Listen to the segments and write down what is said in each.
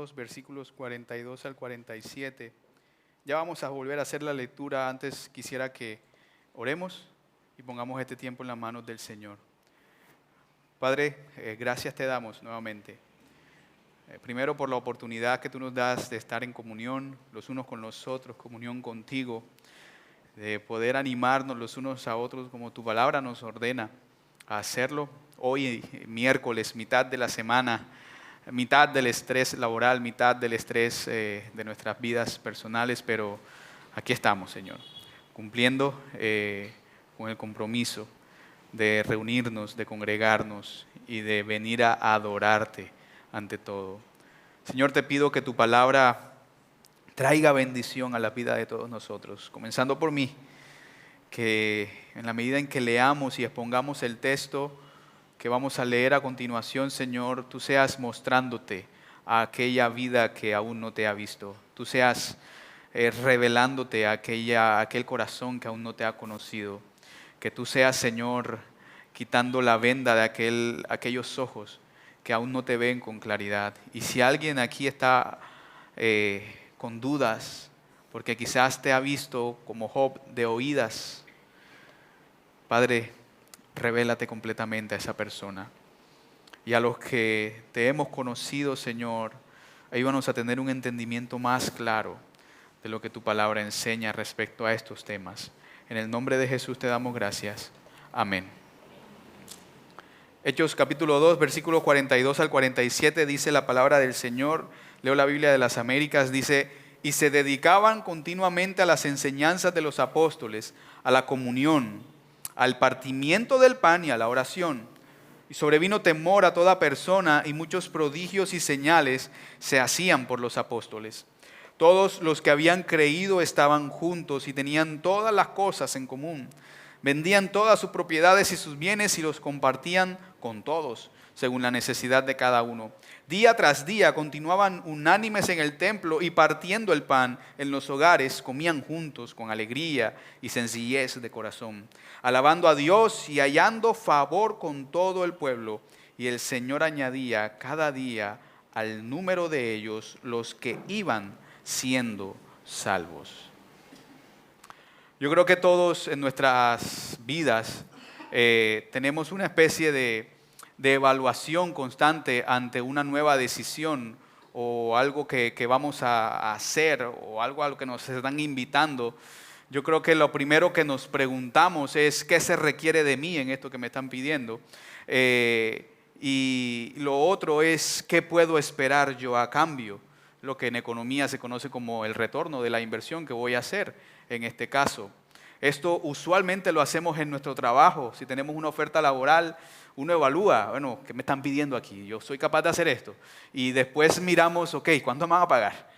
2, versículos 42 al 47. Ya vamos a volver a hacer la lectura. Antes quisiera que oremos y pongamos este tiempo en las manos del Señor. Padre, gracias te damos nuevamente. Primero por la oportunidad que tú nos das de estar en comunión los unos con los otros, comunión contigo, de poder animarnos los unos a otros como tu palabra nos ordena a hacerlo. Hoy, miércoles, mitad de la semana, mitad del estrés laboral, mitad del estrés de nuestras vidas personales, pero aquí estamos, Señor, cumpliendo con el compromiso de reunirnos, de congregarnos y de venir a adorarte ante todo. Señor, te pido que tu palabra traiga bendición a la vida de todos nosotros, comenzando por mí, que en la medida en que leamos y expongamos el texto que vamos a leer a continuación, Señor, tú seas mostrándote a aquella vida que aún no te ha visto. Tú seas revelándote a aquel corazón que aún no te ha conocido. Que tú seas, Señor, quitando la venda de aquellos ojos que aún no te ven con claridad. Y si alguien aquí está con dudas, porque quizás te ha visto como Job de oídas, Padre, revélate completamente a esa persona. Y a los que te hemos conocido, Señor, ayúdanos a tener un entendimiento más claro de lo que tu palabra enseña respecto a estos temas. En el nombre de Jesús te damos gracias. Amén. Hechos capítulo 2, versículos 42 al 47 dice la palabra del Señor. Leo la Biblia de las Américas, dice: y se dedicaban continuamente a las enseñanzas de los apóstoles, a la comunión, al partimiento del pan y a la oración. Y sobrevino temor a toda persona, y muchos prodigios y señales se hacían por los apóstoles. Todos los que habían creído estaban juntos y tenían todas las cosas en común. Vendían todas sus propiedades y sus bienes y los compartían con todos, según la necesidad de cada uno. Día tras día continuaban unánimes en el templo y partiendo el pan en los hogares, comían juntos con alegría y sencillez de corazón, alabando a Dios y hallando favor con todo el pueblo. Y el Señor añadía cada día al número de ellos los que iban siendo salvos. Yo creo que todos en nuestras vidas tenemos una especie de evaluación constante ante una nueva decisión o algo que vamos a hacer o algo a lo que nos están invitando. Yo creo que lo primero que nos preguntamos es ¿qué se requiere de mí en esto que me están pidiendo? Y lo otro es ¿qué puedo esperar yo a cambio? Lo que en economía se conoce como el retorno de la inversión que voy a hacer en este caso. Esto usualmente lo hacemos en nuestro trabajo. Si tenemos una oferta laboral, uno evalúa, bueno, ¿qué me están pidiendo aquí? Yo soy capaz de hacer esto. Y después miramos, ok, ¿cuánto me van a pagar?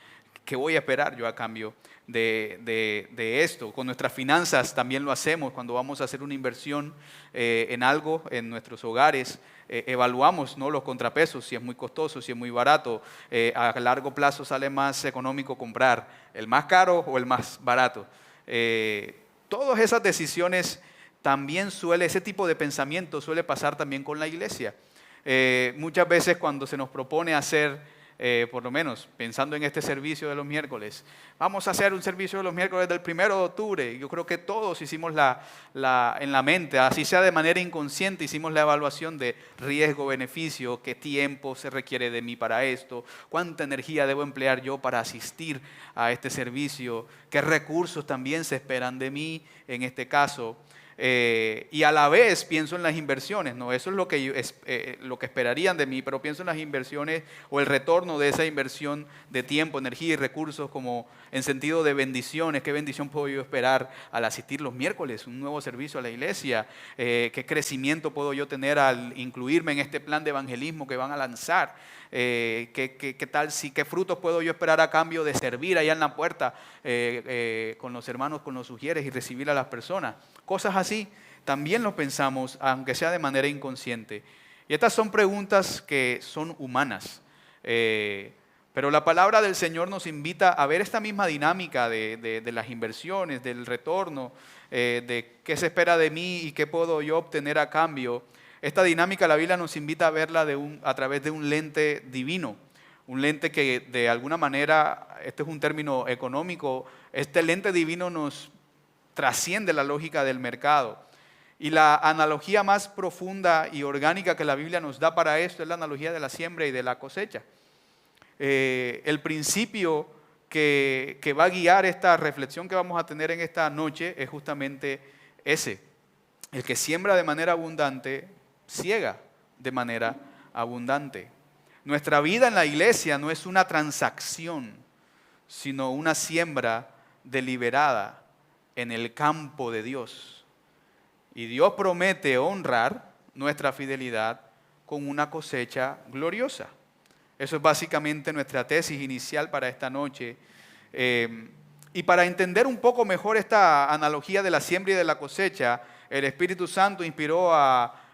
¿Qué voy a esperar yo a cambio de esto? Con nuestras finanzas también lo hacemos cuando vamos a hacer una inversión en algo en nuestros hogares. Evaluamos, ¿no?, los contrapesos, si es muy costoso, si es muy barato. A largo plazo sale más económico comprar el más caro o el más barato. Todas esas decisiones también ese tipo de pensamiento suele pasar también con la iglesia. Muchas veces cuando se nos propone hacer, por lo menos pensando en este servicio de los miércoles, vamos a hacer un servicio de los miércoles del 1 de octubre. Yo creo que todos hicimos en la mente, así sea de manera inconsciente, hicimos la evaluación de riesgo-beneficio, qué tiempo se requiere de mí para esto, cuánta energía debo emplear yo para asistir a este servicio, qué recursos también se esperan de mí en este caso. Y a la vez pienso en las inversiones, ¿no? Eso es lo que esperarían de mí, pero pienso en las inversiones o el retorno de esa inversión de tiempo, energía y recursos como en sentido de bendiciones. ¿Qué bendición puedo yo esperar al asistir los miércoles, un nuevo servicio a la iglesia? ¿Qué crecimiento puedo yo tener al incluirme en este plan de evangelismo que van a lanzar? ¿Qué frutos puedo yo esperar a cambio de servir allá en la puerta con los hermanos, con los sugieres y recibir a las personas? Cosas así también lo pensamos, aunque sea de manera inconsciente. Y estas son preguntas que son humanas. Pero la palabra del Señor nos invita a ver esta misma dinámica de las inversiones, del retorno, de qué se espera de mí y qué puedo yo obtener a cambio. Esta dinámica la Biblia nos invita a verla a través de un lente divino, un lente que de alguna manera, este es un término económico, este lente divino nos trasciende la lógica del mercado. Y la analogía más profunda y orgánica que la Biblia nos da para esto es la analogía de la siembra y de la cosecha. El principio que va a guiar esta reflexión que vamos a tener en esta noche es justamente ese. El que siembra de manera abundante, ciega de manera abundante. Nuestra vida en la iglesia no es una transacción, sino una siembra deliberada en el campo de Dios. Y Dios promete honrar nuestra fidelidad con una cosecha gloriosa. Eso es básicamente nuestra tesis inicial para esta noche. Y para entender un poco mejor esta analogía de la siembra y de la cosecha, el Espíritu Santo inspiró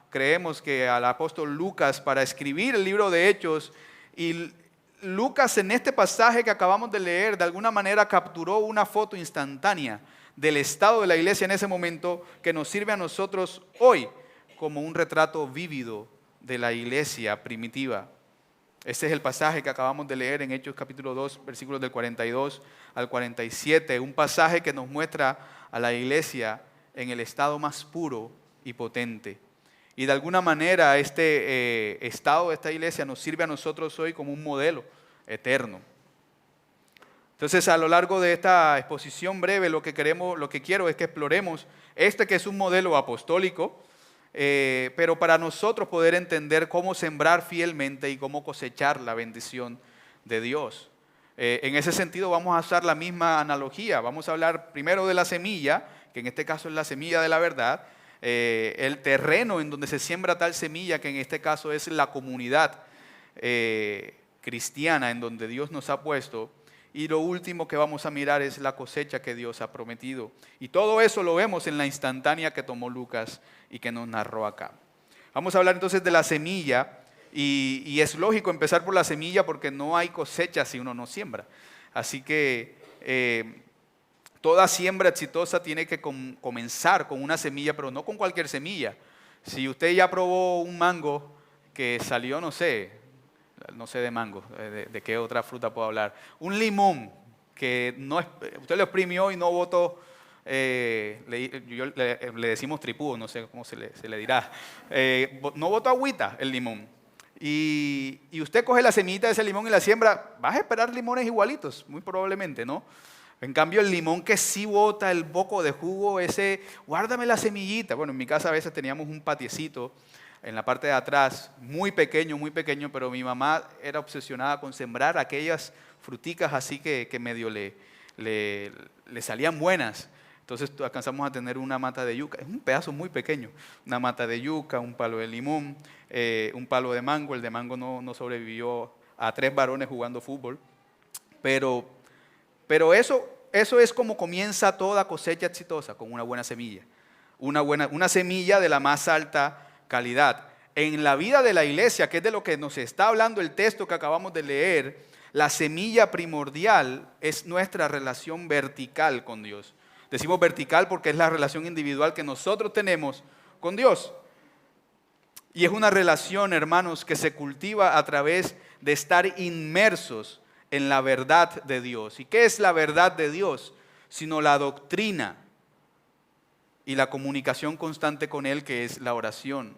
creemos que al apóstol Lucas para escribir el libro de Hechos. Y Lucas en este pasaje que acabamos de leer, de alguna manera capturó una foto instantánea del estado de la iglesia en ese momento que nos sirve a nosotros hoy como un retrato vívido de la iglesia primitiva. Este es el pasaje que acabamos de leer en Hechos capítulo 2, versículos del 42 al 47, un pasaje que nos muestra a la iglesia en el estado más puro y potente. Y de alguna manera este estado de esta iglesia nos sirve a nosotros hoy como un modelo eterno. Entonces, a lo largo de esta exposición breve, lo que quiero es que exploremos que es un modelo apostólico, pero para nosotros poder entender cómo sembrar fielmente y cómo cosechar la bendición de Dios. En ese sentido vamos a usar la misma analogía. Vamos a hablar primero de la semilla, que en este caso es la semilla de la verdad, el terreno en donde se siembra tal semilla, que en este caso es la comunidad cristiana en donde Dios nos ha puesto. Y lo último que vamos a mirar es la cosecha que Dios ha prometido. Y todo eso lo vemos en la instantánea que tomó Lucas y que nos narró acá. Vamos a hablar entonces de la semilla. Y es lógico empezar por la semilla porque no hay cosecha si uno no siembra. Así que toda siembra exitosa tiene que comenzar con una semilla, pero no con cualquier semilla. Si usted ya probó un mango que salió, no sé de mango, de qué otra fruta puedo hablar. Un limón que usted lo exprimió y no botó, le decimos tripudo, no sé cómo se le dirá. No botó agüita el limón. Y usted coge la semillita de ese limón y la siembra, vas a esperar limones igualitos, muy probablemente, ¿no? En cambio, el limón que sí bota el poco de jugo, ese, guárdame la semillita. Bueno, en mi casa a veces teníamos un patiecito en la parte de atrás, muy pequeño, pero mi mamá era obsesionada con sembrar aquellas fruticas así que medio le salían buenas. Entonces alcanzamos a tener una mata de yuca, es un pedazo muy pequeño, una mata de yuca, un palo de limón, un palo de mango. El de mango no sobrevivió a 3 varones jugando fútbol, pero eso es como comienza toda cosecha exitosa, con una buena semilla, una semilla de la más alta calidad. En la vida de la iglesia, que es de lo que nos está hablando el texto que acabamos de leer, la semilla primordial es nuestra relación vertical con Dios. Decimos vertical porque es la relación individual que nosotros tenemos con Dios. Y es una relación, hermanos, que se cultiva a través de estar inmersos en la verdad de Dios. ¿Y qué es la verdad de Dios? Sino la doctrina y la comunicación constante con Él, que es la oración.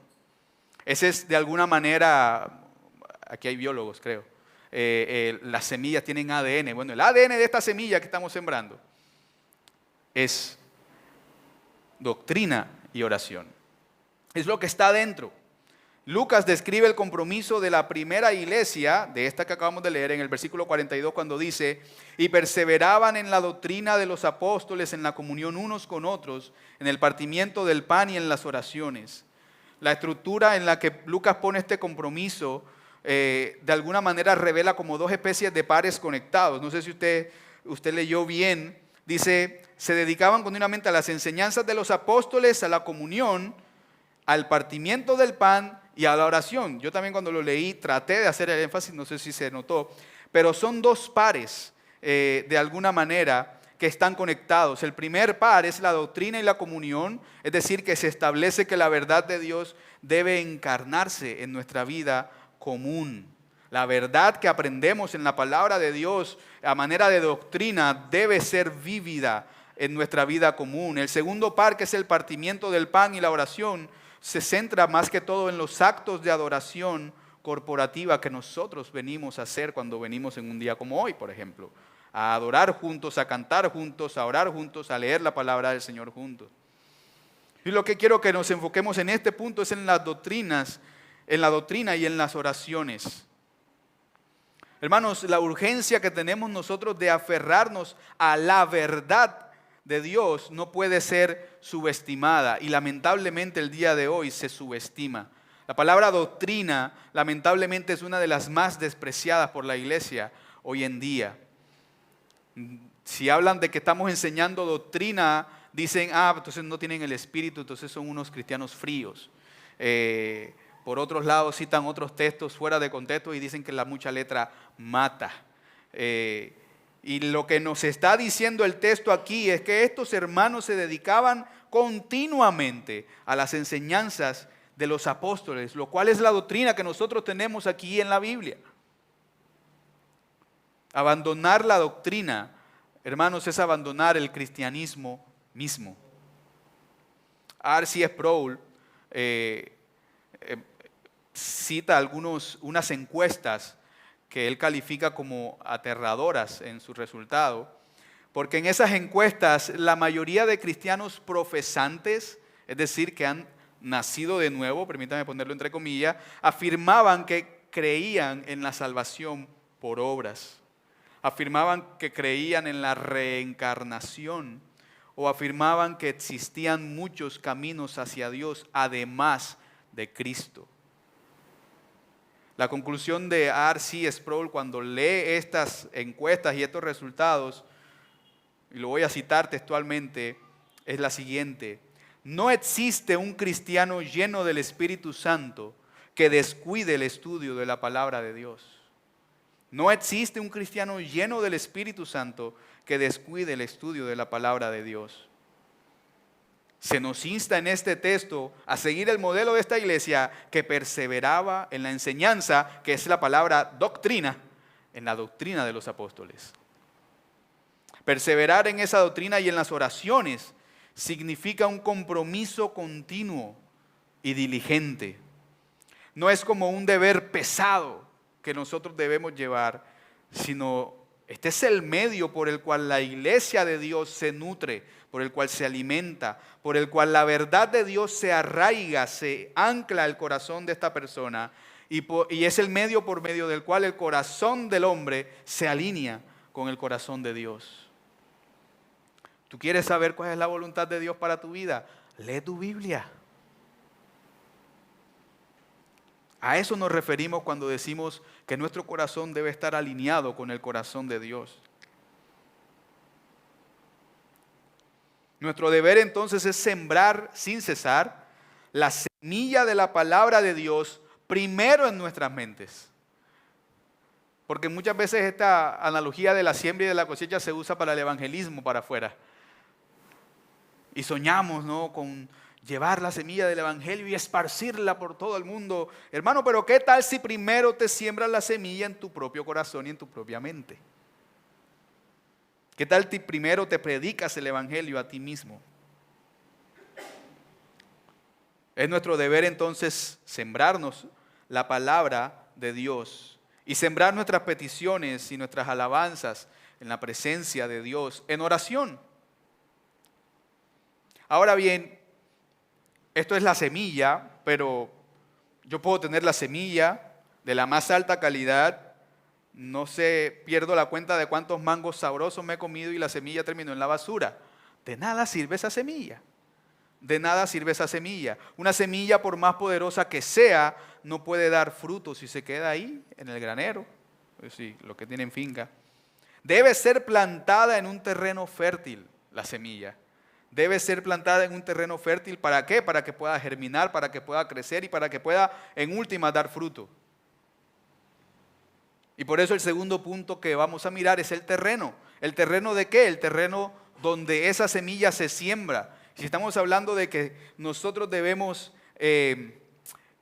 Ese es de alguna manera, aquí hay biólogos creo, las semillas tienen ADN. Bueno, el ADN de esta semilla que estamos sembrando es doctrina y oración. Es lo que está dentro. Lucas describe el compromiso de la primera iglesia, de esta que acabamos de leer en el versículo 42, cuando dice: y perseveraban en la doctrina de los apóstoles, en la comunión unos con otros, en el partimiento del pan y en las oraciones. La estructura en la que Lucas pone este compromiso, de alguna manera revela como 2 especies de pares conectados. No sé si usted leyó bien. Dice, se dedicaban continuamente a las enseñanzas de los apóstoles, a la comunión, al partimiento del pan y a la oración. Yo también cuando lo leí traté de hacer el énfasis, no sé si se notó, pero son 2 pares de alguna manera que están conectados. El primer par es la doctrina y la comunión, es decir, que se establece que la verdad de Dios debe encarnarse en nuestra vida común. La verdad que aprendemos en la palabra de Dios a manera de doctrina debe ser vívida en nuestra vida común. El segundo par, que es el partimiento del pan y la oración, se centra más que todo en los actos de adoración corporativa que nosotros venimos a hacer cuando venimos en un día como hoy, por ejemplo. A adorar juntos, a cantar juntos, a orar juntos, a leer la palabra del Señor juntos. Y lo que quiero que nos enfoquemos en este punto es en las doctrinas, en la doctrina y en las oraciones. Hermanos, la urgencia que tenemos nosotros de aferrarnos a la verdad de Dios no puede ser subestimada, y lamentablemente el día de hoy se subestima. La palabra doctrina lamentablemente es una de las más despreciadas por la iglesia hoy en día. Si hablan de que estamos enseñando doctrina, dicen, entonces no tienen el Espíritu, entonces son unos cristianos fríos. Por otros lados citan otros textos fuera de contexto y dicen que la mucha letra mata. Y lo que nos está diciendo el texto aquí es que estos hermanos se dedicaban continuamente a las enseñanzas de los apóstoles, lo cual es la doctrina que nosotros tenemos aquí en la Biblia. Abandonar la doctrina, hermanos, es abandonar el cristianismo mismo. R.C. Sproul cita unas encuestas que él califica como aterradoras en su resultado, porque en esas encuestas la mayoría de cristianos profesantes, es decir, que han nacido de nuevo, permítame ponerlo entre comillas, afirmaban que creían en la salvación por obras, afirmaban que creían en la reencarnación, o afirmaban que existían muchos caminos hacia Dios además de Cristo. La conclusión de R.C. Sproul cuando lee estas encuestas y estos resultados, y lo voy a citar textualmente, es la siguiente: no existe un cristiano lleno del Espíritu Santo que descuide el estudio de la palabra de Dios. No existe un cristiano lleno del Espíritu Santo que descuide el estudio de la palabra de Dios. Se nos insta en este texto a seguir el modelo de esta iglesia que perseveraba en la enseñanza, que es la palabra doctrina, en la doctrina de los apóstoles. Perseverar en esa doctrina y en las oraciones significa un compromiso continuo y diligente. No es como un deber pesado que nosotros debemos llevar, sino este es el medio por el cual la iglesia de Dios se nutre, por el cual se alimenta, por el cual la verdad de Dios se arraiga, se ancla al corazón de esta persona, y es el medio por medio del cual el corazón del hombre se alinea con el corazón de Dios. ¿Tú quieres saber cuál es la voluntad de Dios para tu vida? Lee tu Biblia. A eso nos referimos cuando decimos que nuestro corazón debe estar alineado con el corazón de Dios. Nuestro deber entonces es sembrar sin cesar la semilla de la palabra de Dios primero en nuestras mentes. Porque muchas veces esta analogía de la siembra y de la cosecha se usa para el evangelismo para afuera. Y soñamos, ¿no?, con llevar la semilla del evangelio y esparcirla por todo el mundo. Hermano, pero ¿qué tal si primero te siembras la semilla en tu propio corazón y en tu propia mente? ¿Qué tal si primero te predicas el evangelio a ti mismo? Es nuestro deber entonces sembrarnos la palabra de Dios y sembrar nuestras peticiones y nuestras alabanzas en la presencia de Dios en oración. Ahora bien, esto es la semilla, pero yo puedo tener la semilla de la más alta calidad. No sé, pierdo la cuenta de cuántos mangos sabrosos me he comido y la semilla terminó en la basura. De nada sirve esa semilla. De nada sirve esa semilla. Una semilla, por más poderosa que sea, no puede dar fruto si se queda ahí en el granero. Pues sí, los que tienen finca. Debe ser plantada en un terreno fértil la semilla. Debe ser plantada en un terreno fértil. ¿Para qué? Para que pueda germinar, para que pueda crecer y para que pueda en última dar fruto. Y por eso el segundo punto que vamos a mirar es el terreno. ¿El terreno de qué? El terreno donde esa semilla se siembra. Si estamos hablando de que nosotros debemos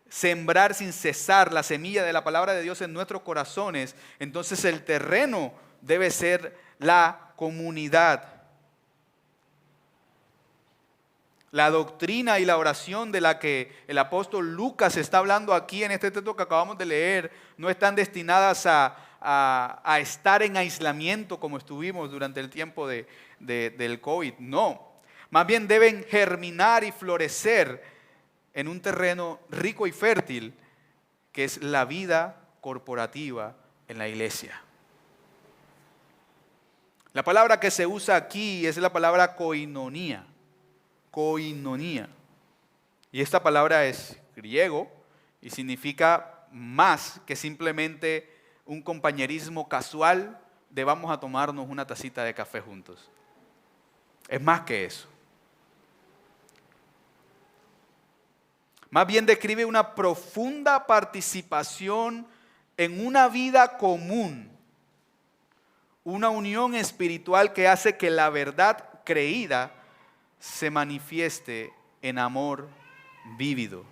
sembrar sin cesar la semilla de la palabra de Dios en nuestros corazones, entonces el terreno debe ser la comunidad. La doctrina y la oración de la que el apóstol Lucas está hablando aquí en este texto que acabamos de leer no están destinadas a estar en aislamiento como estuvimos durante el tiempo del COVID. No, más bien deben germinar y florecer en un terreno rico y fértil que es la vida corporativa en la iglesia. La palabra que se usa aquí es la palabra koinonía. Koinonía. Y esta palabra es griego y significa más que simplemente un compañerismo casual de vamos a tomarnos una tacita de café juntos. Es más que eso. Más bien describe una profunda participación en una vida común, una unión espiritual que hace que la verdad creída se manifieste en amor vívido.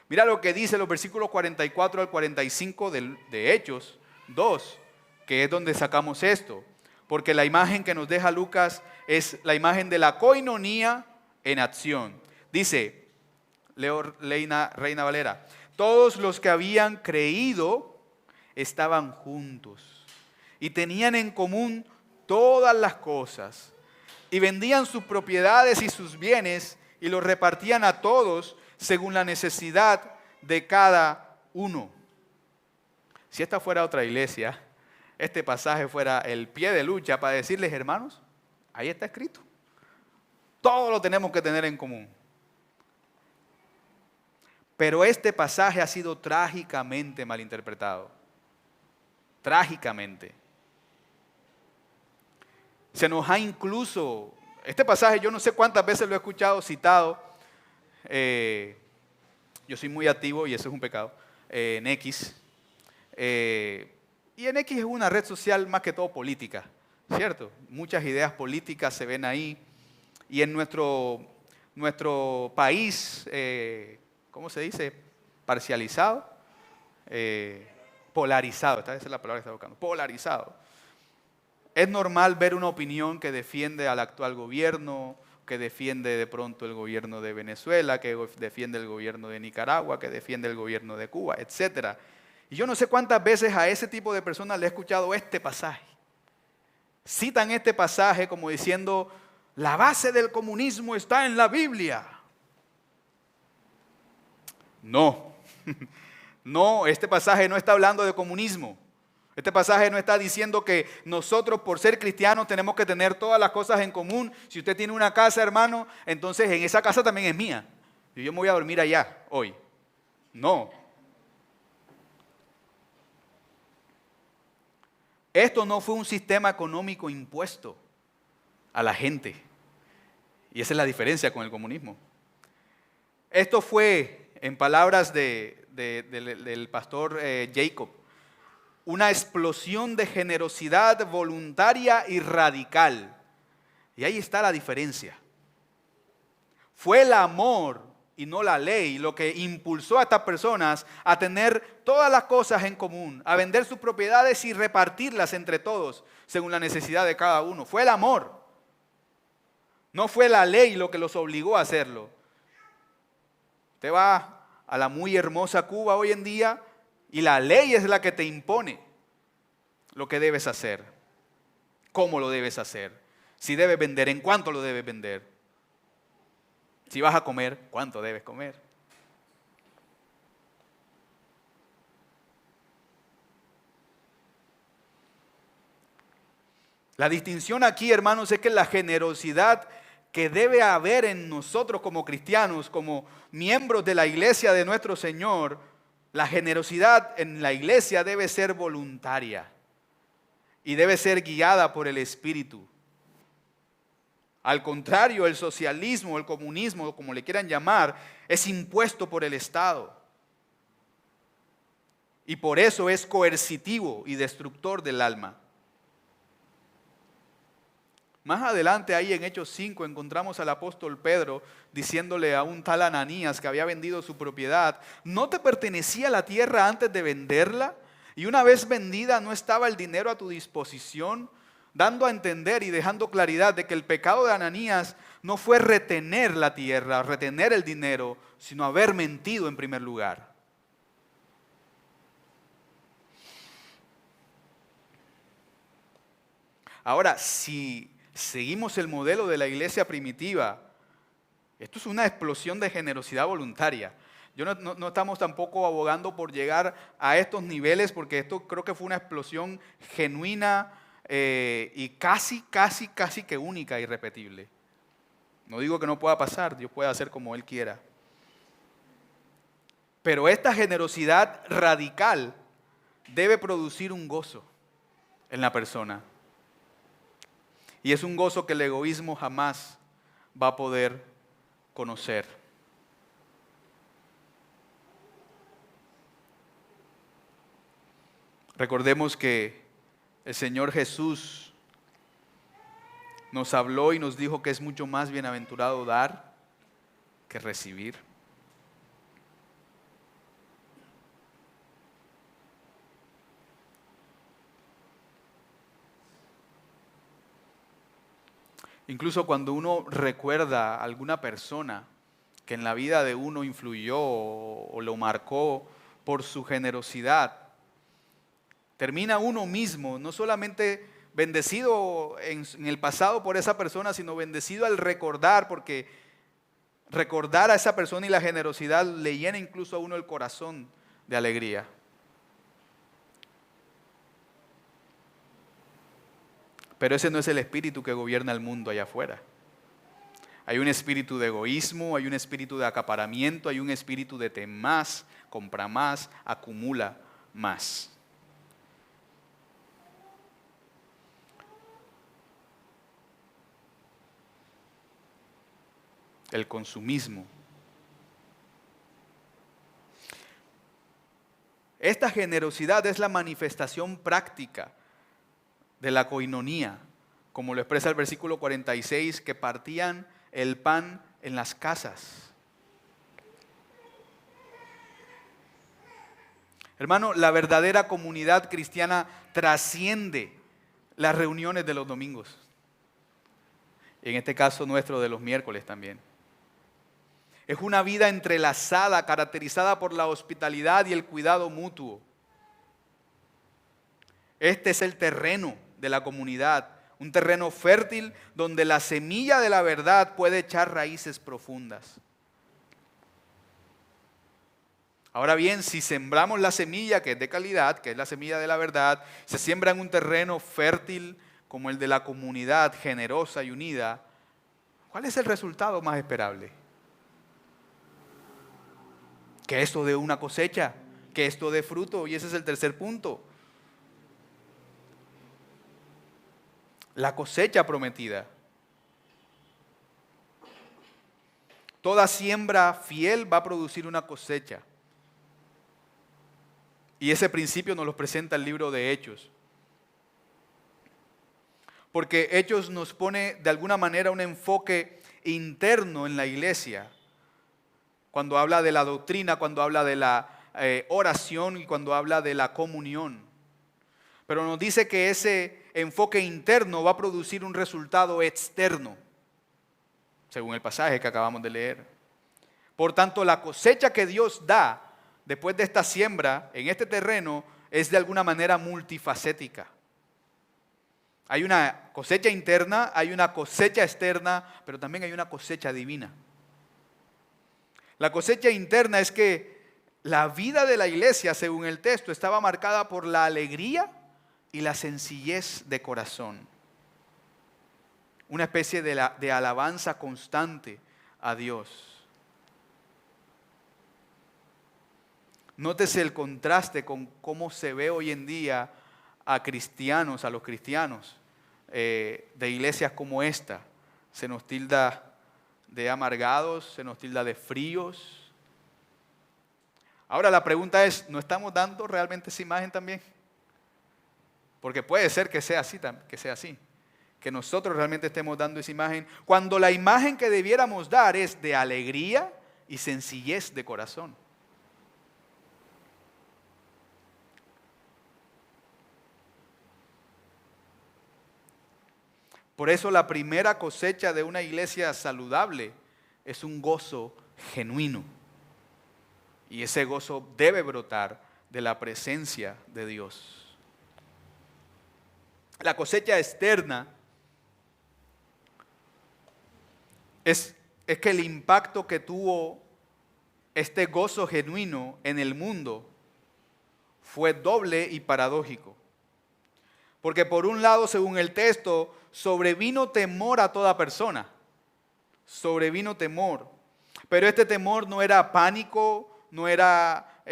Mira lo que dice los versículos 44 al 45 de Hechos 2, que es donde sacamos esto. Porque la imagen que nos deja Lucas es la imagen de la koinonía en acción. Dice, leo Reina Valera, todos los que habían creído estaban juntos y tenían en común todas las cosas y vendían sus propiedades y sus bienes y los repartían a todos según la necesidad de cada uno. Si esta fuera otra iglesia, este pasaje fuera el pie de lucha para decirles, hermanos, ahí está escrito. Todo lo tenemos que tener en común. Pero este pasaje ha sido trágicamente malinterpretado. Trágicamente. Se nos ha incluso, este pasaje yo no sé cuántas veces lo he escuchado citado. Yo soy muy activo y eso es un pecado. En X. Y en X es una red social más que todo política, ¿cierto? Muchas ideas políticas se ven ahí. Y en nuestro país, ¿cómo se dice? Parcializado, polarizado, esa es la palabra que estaba buscando, polarizado. Es normal ver una opinión que defiende al actual gobierno, que defiende de pronto el gobierno de Venezuela, que defiende el gobierno de Nicaragua, que defiende el gobierno de Cuba, etc. Y yo no sé cuántas veces a ese tipo de personas le he escuchado este pasaje. Citan este pasaje como diciendo, la base del comunismo está en la Biblia. No, no, este pasaje no está hablando de comunismo. Este pasaje no está diciendo que nosotros por ser cristianos tenemos que tener todas las cosas en común. Si usted tiene una casa, hermano, entonces en esa casa también es mía. Y yo me voy a dormir allá hoy. No. Esto no fue un sistema económico impuesto a la gente. Y esa es la diferencia con el comunismo. Esto fue, en palabras del pastor Jacob, una explosión de generosidad voluntaria y radical. Y ahí está la diferencia. Fue el amor y no la ley lo que impulsó a estas personas a tener todas las cosas en común, a vender sus propiedades y repartirlas entre todos según la necesidad de cada uno. Fue el amor. No fue la ley lo que los obligó a hacerlo. Usted va a la muy hermosa Cuba hoy en día y la ley es la que te impone lo que debes hacer, cómo lo debes hacer, si debes vender, en cuánto lo debes vender, si vas a comer, cuánto debes comer. La distinción aquí, hermanos, es que la generosidad que debe haber en nosotros como cristianos, como miembros de la iglesia de nuestro Señor, la generosidad en la iglesia debe ser voluntaria y debe ser guiada por el Espíritu. Al contrario, el socialismo, el comunismo, como le quieran llamar, es impuesto por el Estado. Y por eso es coercitivo y destructor del alma. Más adelante ahí en Hechos 5 encontramos al apóstol Pedro diciéndole a un tal Ananías que había vendido su propiedad: ¿no te pertenecía la tierra antes de venderla? Y una vez vendida, ¿no estaba el dinero a tu disposición? Dando a entender y dejando claridad de que el pecado de Ananías no fue retener la tierra, retener el dinero, sino haber mentido en primer lugar. Ahora, si seguimos el modelo de la iglesia primitiva, esto es una explosión de generosidad voluntaria. No estamos tampoco abogando por llegar a estos niveles, porque esto creo que fue una explosión genuina y casi que única, irrepetible. No digo que no pueda pasar, Dios puede hacer como Él quiera. Pero esta generosidad radical debe producir un gozo en la persona. Y es un gozo que el egoísmo jamás va a poder conocer. Recordemos que el Señor Jesús nos habló y nos dijo que es mucho más bienaventurado dar que recibir. Incluso cuando uno recuerda a alguna persona que en la vida de uno influyó o lo marcó por su generosidad, termina uno mismo no solamente bendecido en el pasado por esa persona, sino bendecido al recordar, porque recordar a esa persona y la generosidad le llena incluso a uno el corazón de alegría. Pero ese no es el espíritu que gobierna el mundo allá afuera. Hay un espíritu de egoísmo, hay un espíritu de acaparamiento, hay un espíritu de ten más, compra más, acumula más. El consumismo. Esta generosidad es la manifestación práctica de la coinonía, como lo expresa el versículo 46, que partían el pan en las casas. Hermano, la verdadera comunidad cristiana trasciende las reuniones de los domingos. En este caso nuestro de los miércoles también. Es una vida entrelazada, caracterizada por la hospitalidad y el cuidado mutuo. Este es el terreno de la comunidad, un terreno fértil donde la semilla de la verdad puede echar raíces profundas. Ahora bien, si sembramos la semilla que es de calidad, que es la semilla de la verdad, se siembra en un terreno fértil como el de la comunidad generosa y unida, ¿cuál es el resultado más esperable? Que esto dé una cosecha, que esto dé fruto, y ese es el tercer punto. La cosecha prometida. Toda siembra fiel va a producir una cosecha. Y ese principio nos lo presenta el libro de Hechos. Porque Hechos nos pone de alguna manera un enfoque interno en la iglesia. Cuando habla de la doctrina, cuando habla de la oración y cuando habla de la comunión. Pero nos dice que ese enfoque interno va a producir un resultado externo, según el pasaje que acabamos de leer. Por tanto, la cosecha que Dios da después de esta siembra en este terreno es de alguna manera multifacética. Hay una cosecha interna, hay una cosecha externa, pero también hay una cosecha divina. La cosecha interna es que la vida de la iglesia, según el texto, estaba marcada por la alegría y la sencillez de corazón. Una especie de alabanza constante a Dios. Nótese el contraste con cómo se ve hoy en día a cristianos, a los cristianos de iglesias como esta. Se nos tilda de amargados, se nos tilda de fríos. Ahora la pregunta es, ¿no estamos dando realmente esa imagen también? Porque puede ser que sea así, que nosotros realmente estemos dando esa imagen, cuando la imagen que debiéramos dar es de alegría y sencillez de corazón. Por eso la primera cosecha de una iglesia saludable es un gozo genuino. Y ese gozo debe brotar de la presencia de Dios. La cosecha externa es que el impacto que tuvo este gozo genuino en el mundo fue doble y paradójico. Porque por un lado, según el texto, sobrevino temor a toda persona. Sobrevino temor. Pero este temor no era pánico, no era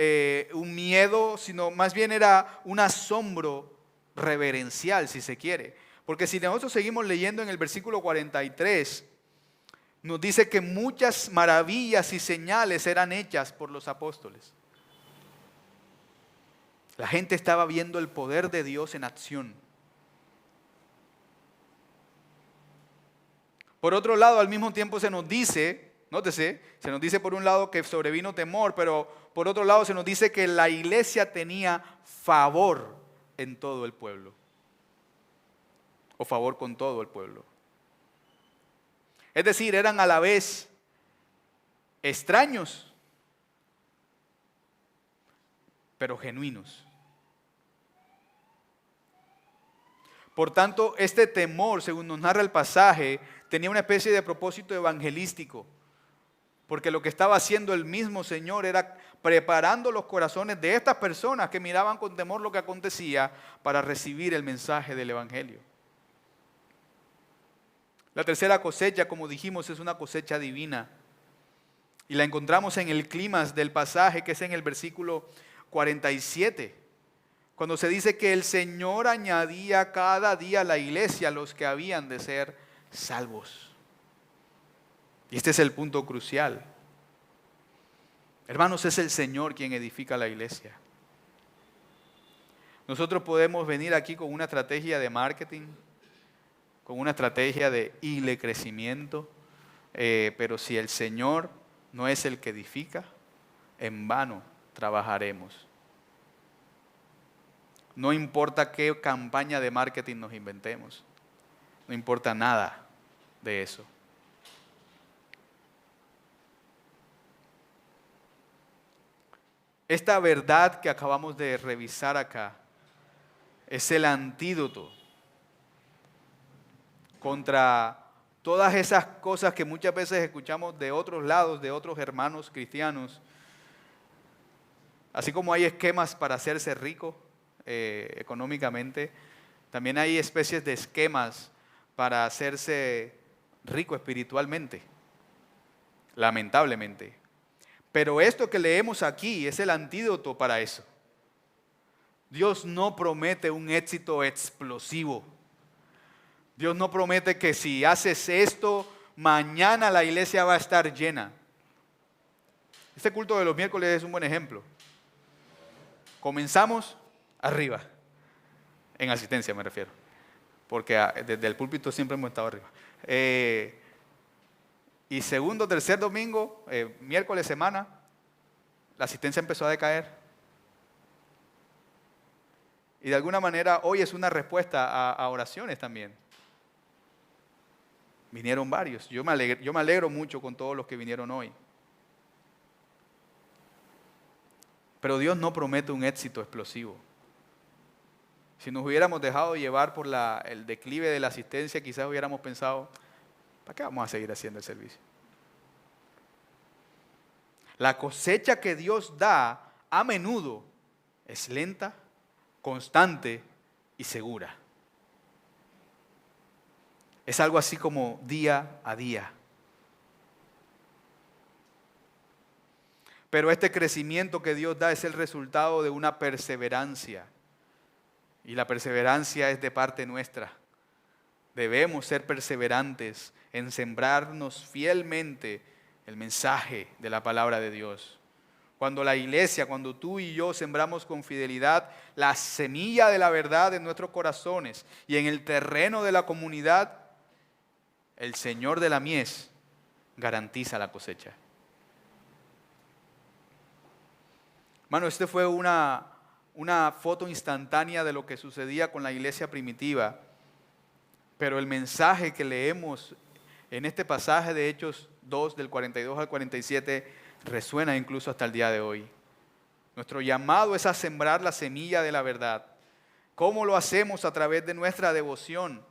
un miedo, sino más bien era un asombro reverencial, si se quiere. Porque si nosotros seguimos leyendo en el versículo 43, nos dice que muchas maravillas y señales eran hechas por los apóstoles. La gente estaba viendo el poder de Dios en acción. Por otro lado, al mismo tiempo se nos dice, nótese, se nos dice por un lado que sobrevino temor, pero por otro lado se nos dice que la iglesia tenía favor en todo el pueblo. O favor con todo el pueblo. Es decir, eran a la vez extraños, pero genuinos. Por tanto, este temor, según nos narra el pasaje, tenía una especie de propósito evangelístico, porque lo que estaba haciendo el mismo Señor era preparando los corazones de estas personas que miraban con temor lo que acontecía para recibir el mensaje del evangelio. La tercera cosecha, como dijimos, es una cosecha divina. Y la encontramos en el clímax del pasaje, que es en el versículo 47. Cuando se dice que el Señor añadía cada día a la iglesia los que habían de ser salvos. Y este es el punto crucial. Hermanos, es el Señor quien edifica la iglesia. Nosotros podemos venir aquí con una estrategia de marketing, con una estrategia de crecimiento, pero si el Señor no es el que edifica, en vano trabajaremos. No importa qué campaña de marketing nos inventemos, no importa nada de eso. Esta verdad que acabamos de revisar acá es el antídoto contra todas esas cosas que muchas veces escuchamos de otros lados, de otros hermanos cristianos. Así como hay esquemas para hacerse rico económicamente, también hay especies de esquemas para hacerse rico espiritualmente, lamentablemente. Pero esto que leemos aquí es el antídoto para eso. Dios no promete un éxito explosivo. Dios no promete que si haces esto, mañana la iglesia va a estar llena. Este culto de los miércoles es un buen ejemplo. Comenzamos arriba, en asistencia me refiero, porque desde el púlpito siempre hemos estado arriba. Y segundo, tercer domingo, miércoles, semana, la asistencia empezó a decaer. Y de alguna manera hoy es una respuesta a oraciones también. Vinieron varios. Yo me alegro mucho con todos los que vinieron hoy. Pero Dios no promete un éxito explosivo. Si nos hubiéramos dejado llevar por el declive de la asistencia, quizás hubiéramos pensado, ¿para qué vamos a seguir haciendo el servicio? La cosecha que Dios da a menudo es lenta, constante y segura. Es algo así como día a día. Pero este crecimiento que Dios da es el resultado de una perseverancia. Y la perseverancia es de parte nuestra. Debemos ser perseverantes en sembrarnos fielmente el mensaje de la palabra de Dios. Cuando la iglesia, cuando tú y yo sembramos con fidelidad la semilla de la verdad en nuestros corazones y en el terreno de la comunidad, el Señor de la mies garantiza la cosecha. Hermano, este fue una foto instantánea de lo que sucedía con la iglesia primitiva, pero el mensaje que leemos en este pasaje de Hechos 2, del 42 al 47, resuena incluso hasta el día de hoy. Nuestro llamado es a sembrar la semilla de la verdad. ¿Cómo lo hacemos? A través de nuestra devoción,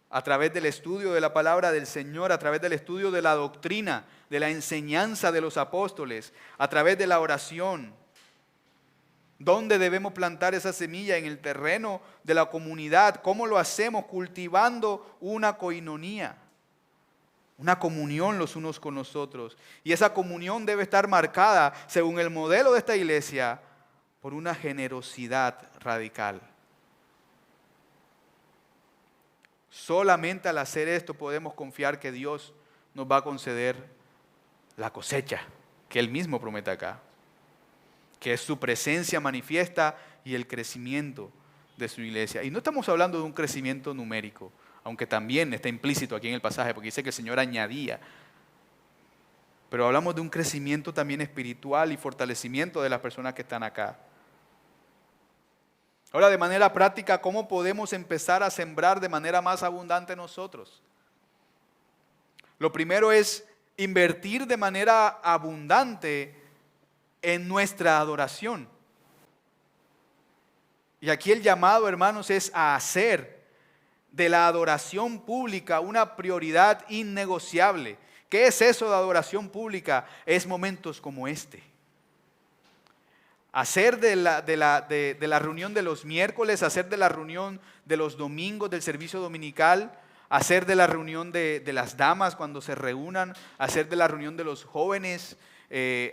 a través del estudio de la palabra del Señor, a través del estudio de la doctrina, de la enseñanza de los apóstoles, a través de la oración. ¿Dónde debemos plantar esa semilla? En el terreno de la comunidad. ¿Cómo lo hacemos? Cultivando una coinonía, una comunión los unos con los otros. Y esa comunión debe estar marcada, según el modelo de esta iglesia, por una generosidad radical. Solamente al hacer esto podemos confiar que Dios nos va a conceder la cosecha que Él mismo promete acá, que es su presencia manifiesta y el crecimiento de su iglesia. Y no estamos hablando de un crecimiento numérico, aunque también está implícito aquí en el pasaje, porque dice que el Señor añadía. Pero hablamos de un crecimiento también espiritual y fortalecimiento de las personas que están acá. Ahora, de manera práctica, ¿cómo podemos empezar a sembrar de manera más abundante nosotros? Lo primero es invertir de manera abundante en nuestra adoración. Y aquí el llamado, hermanos, es a hacer de la adoración pública una prioridad innegociable. ¿Qué es eso de adoración pública? Es momentos como este. Hacer de la reunión de los miércoles, hacer de la reunión de los domingos del servicio dominical, hacer de la reunión de las damas cuando se reúnan, hacer de la reunión de los jóvenes,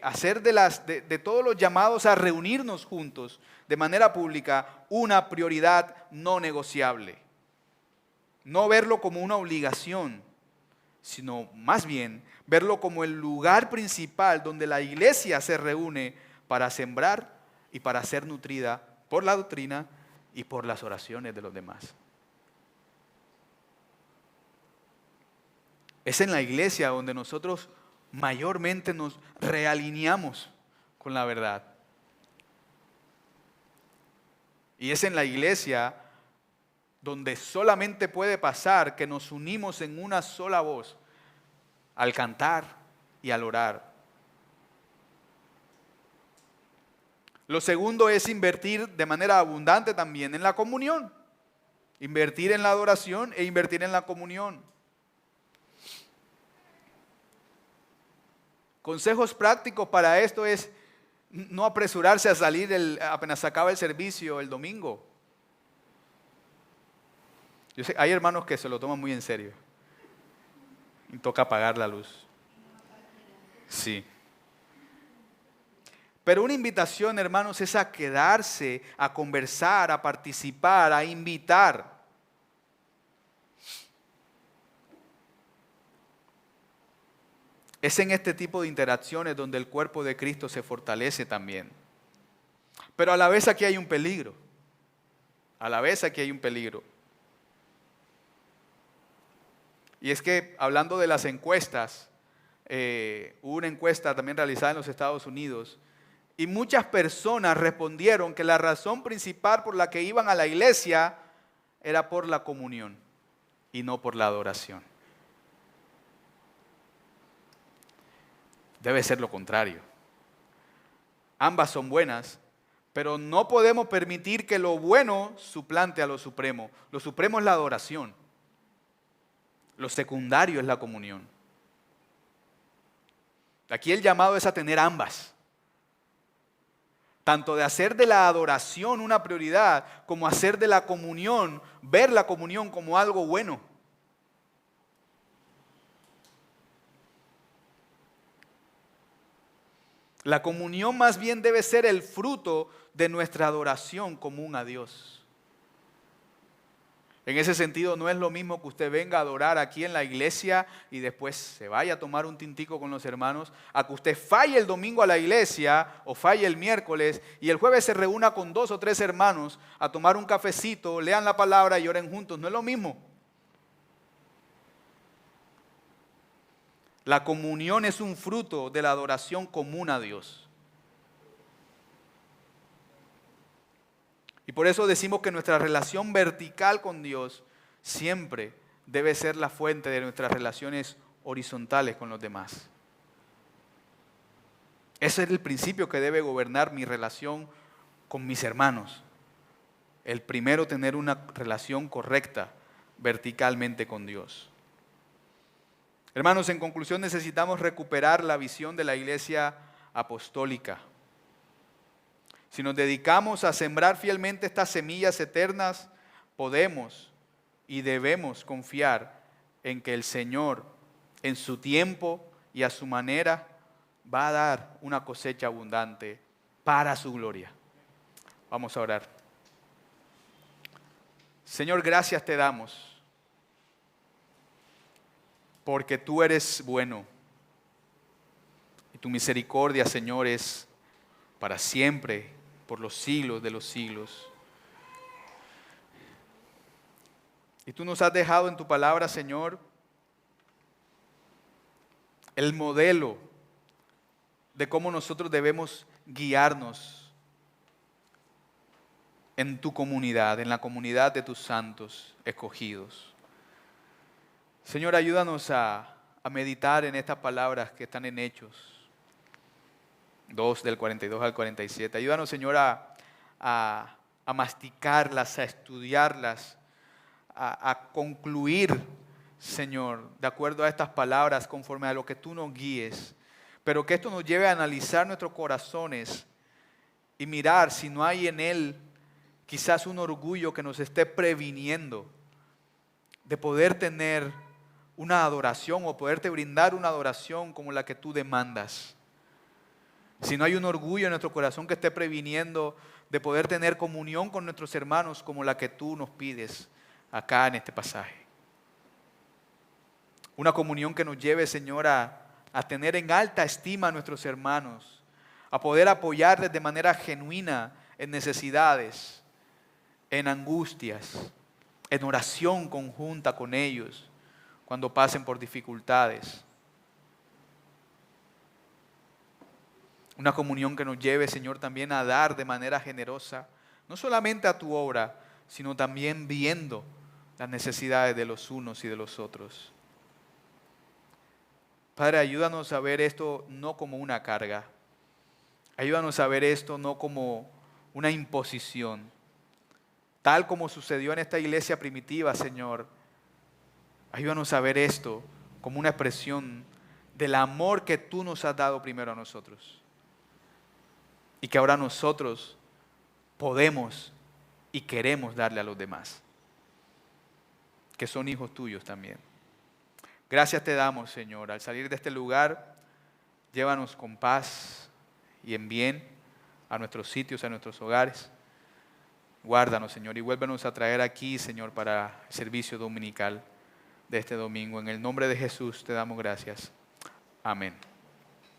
hacer de todos los llamados a reunirnos juntos de manera pública una prioridad no negociable. No verlo como una obligación, sino más bien verlo como el lugar principal donde la iglesia se reúne para sembrar y para ser nutrida por la doctrina y por las oraciones de los demás. Es en la iglesia donde nosotros mayormente nos realineamos con la verdad. Y es en la iglesia donde solamente puede pasar que nos unimos en una sola voz al cantar y al orar. Lo segundo es invertir de manera abundante también en la comunión. Invertir en la adoración e invertir en la comunión. Consejos prácticos para esto es no apresurarse a salir apenas se acaba el servicio el domingo. Yo sé, hay hermanos que se lo toman muy en serio. Y toca apagar la luz. Sí. Pero una invitación, hermanos, es a quedarse, a conversar, a participar, a invitar. Es en este tipo de interacciones donde el cuerpo de Cristo se fortalece también. Pero a la vez aquí hay un peligro. A la vez aquí hay un peligro. Y es que, hablando de las encuestas, hubo una encuesta también realizada en los Estados Unidos, y muchas personas respondieron que la razón principal por la que iban a la iglesia era por la comunión y no por la adoración. Debe ser lo contrario. Ambas son buenas, pero no podemos permitir que lo bueno suplante a lo supremo. Lo supremo es la adoración. Lo secundario es la comunión. Aquí el llamado es a tener ambas. Tanto de hacer de la adoración una prioridad, como hacer de la comunión, ver la comunión como algo bueno. La comunión más bien debe ser el fruto de nuestra adoración común a Dios. En ese sentido, no es lo mismo que usted venga a adorar aquí en la iglesia y después se vaya a tomar un tintico con los hermanos, a que usted falle el domingo a la iglesia o falle el miércoles y el jueves se reúna con 2 o 3 hermanos a tomar un cafecito, lean la palabra y oren juntos. No es lo mismo. La comunión es un fruto de la adoración común a Dios. Y por eso decimos que nuestra relación vertical con Dios siempre debe ser la fuente de nuestras relaciones horizontales con los demás. Ese es el principio que debe gobernar mi relación con mis hermanos. El primero, tener una relación correcta verticalmente con Dios. Hermanos, en conclusión, necesitamos recuperar la visión de la iglesia apostólica. Si nos dedicamos a sembrar fielmente estas semillas eternas, podemos y debemos confiar en que el Señor, en su tiempo y a su manera, va a dar una cosecha abundante para su gloria. Vamos a orar. Señor, gracias te damos, porque tú eres bueno y tu misericordia, Señor, es para siempre, por los siglos de los siglos. Y tú nos has dejado en tu palabra, Señor, el modelo de cómo nosotros debemos guiarnos en tu comunidad, en la comunidad de tus santos escogidos. Señor, ayúdanos a meditar en estas palabras que están en Hechos 2, del 42 al 47. Ayúdanos, Señor, a masticarlas, a estudiarlas, a concluir, Señor, de acuerdo a estas palabras, conforme a lo que tú nos guíes. Pero que esto nos lleve a analizar nuestros corazones y mirar si no hay en él quizás un orgullo que nos esté previniendo de poder tener una adoración o poderte brindar una adoración como la que tú demandas. Si no hay un orgullo en nuestro corazón que esté previniendo de poder tener comunión con nuestros hermanos como la que tú nos pides acá en este pasaje. Una comunión que nos lleve, Señor, a tener en alta estima a nuestros hermanos, a poder apoyarles de manera genuina en necesidades, en angustias, en oración conjunta con ellos cuando pasen por dificultades. Una comunión que nos lleve, Señor, también a dar de manera generosa, no solamente a tu obra, sino también viendo las necesidades de los unos y de los otros. Padre, ayúdanos a ver esto no como una carga. Ayúdanos a ver esto no como una imposición. Tal como sucedió en esta iglesia primitiva, Señor. Ayúdanos a ver esto como una expresión del amor que tú nos has dado primero a nosotros. Y que ahora nosotros podemos y queremos darle a los demás, que son hijos tuyos también. Gracias te damos, Señor. Al salir de este lugar, llévanos con paz y en bien a nuestros sitios, a nuestros hogares. Guárdanos, Señor, y vuélvenos a traer aquí, Señor, para el servicio dominical de este domingo. En el nombre de Jesús te damos gracias. Amén.